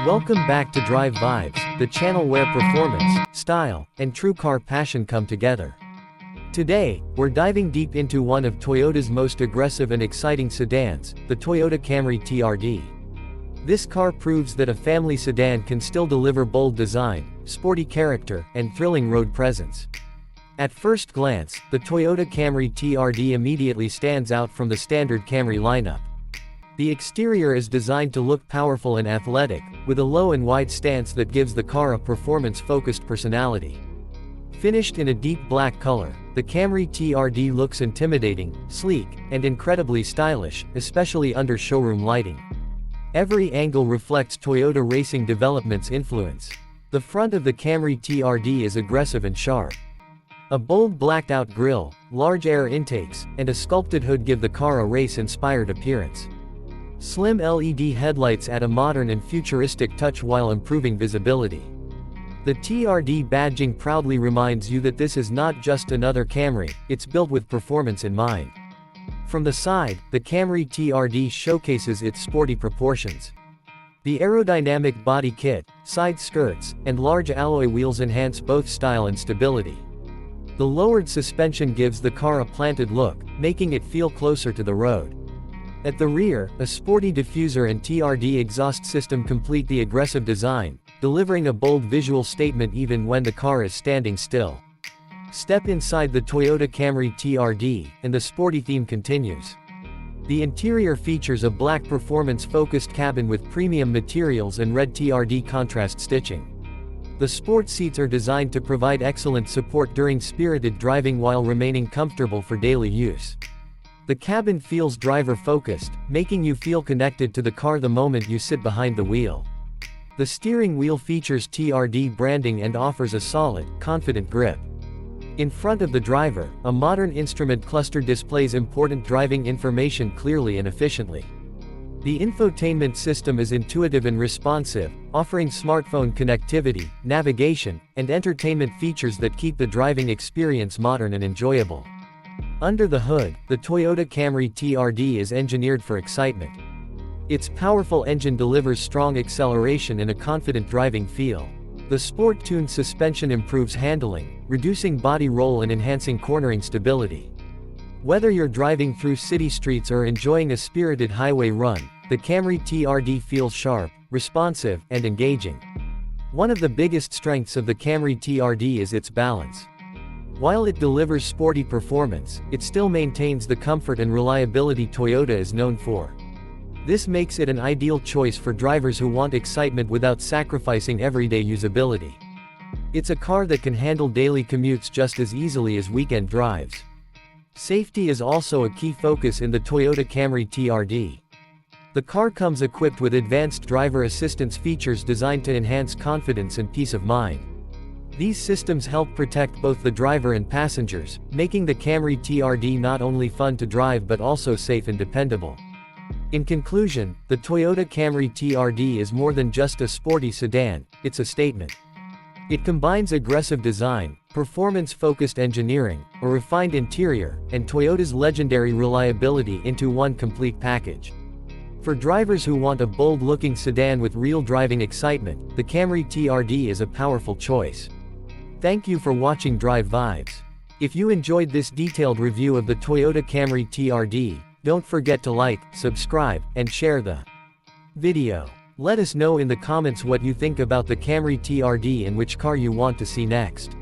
Welcome back to Drive Vibes, the channel where performance, style, and true car passion come together. Today, we're diving deep into one of Toyota's most aggressive and exciting sedans, the Toyota Camry TRD. This car proves that a family sedan can still deliver bold design, sporty character, and thrilling road presence. At first glance, the Toyota Camry TRD immediately stands out from the standard Camry lineup. The exterior is designed to look powerful and athletic, with a low and wide stance that gives the car a performance-focused personality. Finished in a deep black color, the Camry TRD looks intimidating, sleek, and incredibly stylish, especially under showroom lighting. Every angle reflects Toyota Racing Development's influence. The front of the Camry TRD is aggressive and sharp. A bold blacked-out grille, large air intakes, and a sculpted hood give the car a race-inspired appearance. Slim LED headlights add a modern and futuristic touch while improving visibility. The TRD badging proudly reminds you that this is not just another Camry, it's built with performance in mind. From the side, the Camry TRD showcases its sporty proportions. The aerodynamic body kit, side skirts, and large alloy wheels enhance both style and stability. The lowered suspension gives the car a planted look, making it feel closer to the road. At the rear, a sporty diffuser and TRD exhaust system complete the aggressive design, delivering a bold visual statement even when the car is standing still. Step inside the Toyota Camry TRD, and the sporty theme continues. The interior features a black performance-focused cabin with premium materials and red TRD contrast stitching. The sport seats are designed to provide excellent support during spirited driving while remaining comfortable for daily use. The cabin feels driver-focused, making you feel connected to the car the moment you sit behind the wheel. The steering wheel features TRD branding and offers a solid, confident grip. In front of the driver, a modern instrument cluster displays important driving information clearly and efficiently. The infotainment system is intuitive and responsive, offering smartphone connectivity, navigation, and entertainment features that keep the driving experience modern and enjoyable. Under the hood, the Toyota Camry TRD is engineered for excitement. Its powerful engine delivers strong acceleration and a confident driving feel. The sport-tuned suspension improves handling, reducing body roll and enhancing cornering stability. Whether you're driving through city streets or enjoying a spirited highway run, the Camry TRD feels sharp, responsive, and engaging. One of the biggest strengths of the Camry TRD is its balance. While it delivers sporty performance, it still maintains the comfort and reliability Toyota is known for. This makes it an ideal choice for drivers who want excitement without sacrificing everyday usability. It's a car that can handle daily commutes just as easily as weekend drives. Safety is also a key focus in the Toyota Camry TRD. The car comes equipped with advanced driver assistance features designed to enhance confidence and peace of mind. These systems help protect both the driver and passengers, making the Camry TRD not only fun to drive but also safe and dependable. In conclusion, the Toyota Camry TRD is more than just a sporty sedan, it's a statement. It combines aggressive design, performance-focused engineering, a refined interior, and Toyota's legendary reliability into one complete package. For drivers who want a bold-looking sedan with real driving excitement, the Camry TRD is a powerful choice. Thank you for watching Drive Vibes. If you enjoyed this detailed review of the Toyota Camry TRD, don't forget to like, subscribe, and share the video. Let us know in the comments what you think about the Camry TRD and which car you want to see next.